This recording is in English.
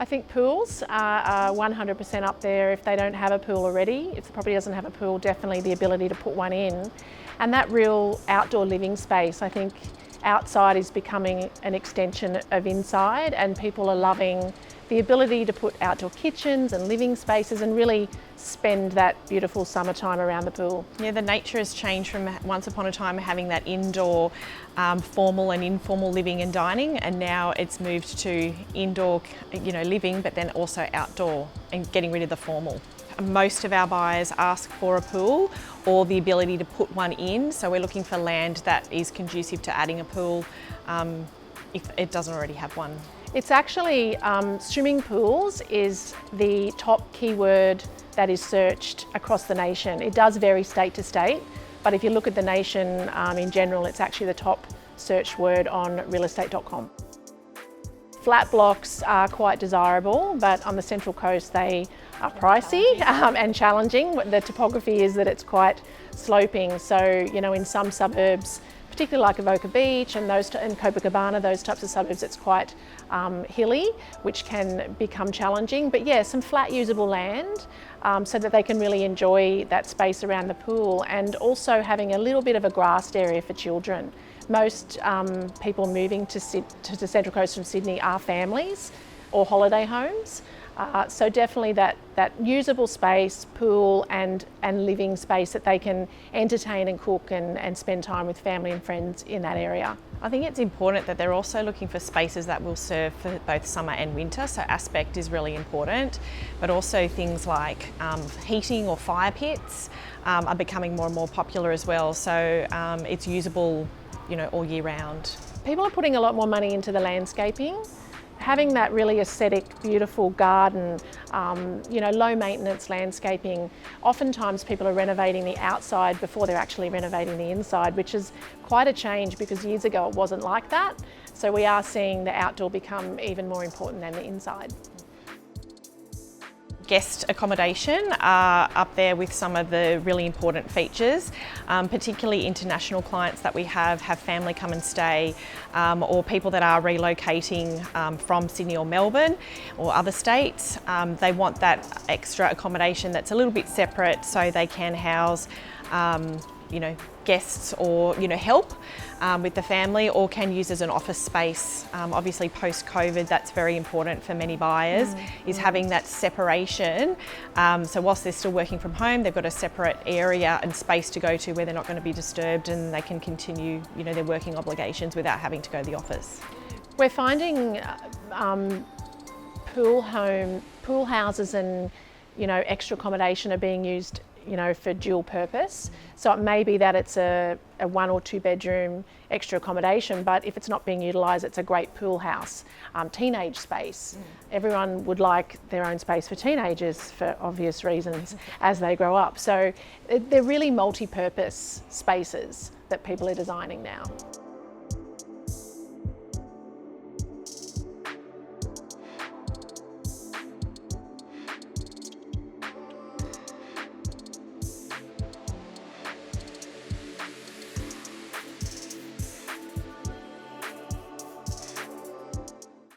I think pools are 100% up there if they don't have a pool already. If the property doesn't have a pool, definitely the ability to put one in. And that real outdoor living space, I think outside is becoming an extension of inside, and people are loving the ability to put outdoor kitchens and living spaces and really spend that beautiful summertime around the pool. Yeah, the nature has changed from once upon a time having that indoor formal and informal living and dining, and now it's moved to indoor, living, but then also outdoor and getting rid of the formal. Most of our buyers ask for a pool or the ability to put one in, so we're looking for land that is conducive to adding a pool if it doesn't already have one. It's actually, swimming pools is the top keyword that is searched across the nation. It does vary state to state, but if you look at the nation in general, it's actually the top search word on realestate.com. Flat blocks are quite desirable, but on the Central Coast they are pricey and challenging. The topography is that it's quite sloping, so in some suburbs, particularly like Avoca Beach and Copacabana, those types of suburbs, it's quite hilly, which can become challenging. But yeah, some flat usable land so that they can really enjoy that space around the pool, and also having a little bit of a grassed area for children. Most people moving to the Central Coast from Sydney are families or holiday homes. So definitely that usable space, pool and living space that they can entertain and cook and spend time with family and friends in that area. I think it's important that they're also looking for spaces that will serve for both summer and winter, so aspect is really important, but also things like heating or fire pits are becoming more and more popular as well, so it's usable all year round. People are putting a lot more money into the landscaping. Having that really aesthetic, beautiful garden, low maintenance landscaping. Oftentimes people are renovating the outside before they're actually renovating the inside, which is quite a change because years ago it wasn't like that. So we are seeing the outdoor become even more important than the inside. Guest accommodation are up there with some of the really important features, particularly international clients that we have family come and stay, or people that are relocating from Sydney or Melbourne or other states. They want that extra accommodation that's a little bit separate so they can house guests or help with the family, or can use as an office space. Obviously post-COVID, that's very important for many buyers, is having that separation. So whilst they're still working from home, they've got a separate area and space to go to where they're not going to be disturbed, and they can continue their working obligations without having to go to the office. We're finding pool houses and extra accommodation are being used for dual purpose. So it may be that it's a 1 or 2 bedroom extra accommodation, but if it's not being utilised, it's a great pool house. Teenage space. Everyone would like their own space for teenagers for obvious reasons as they grow up. So they're really multi-purpose spaces that people are designing now.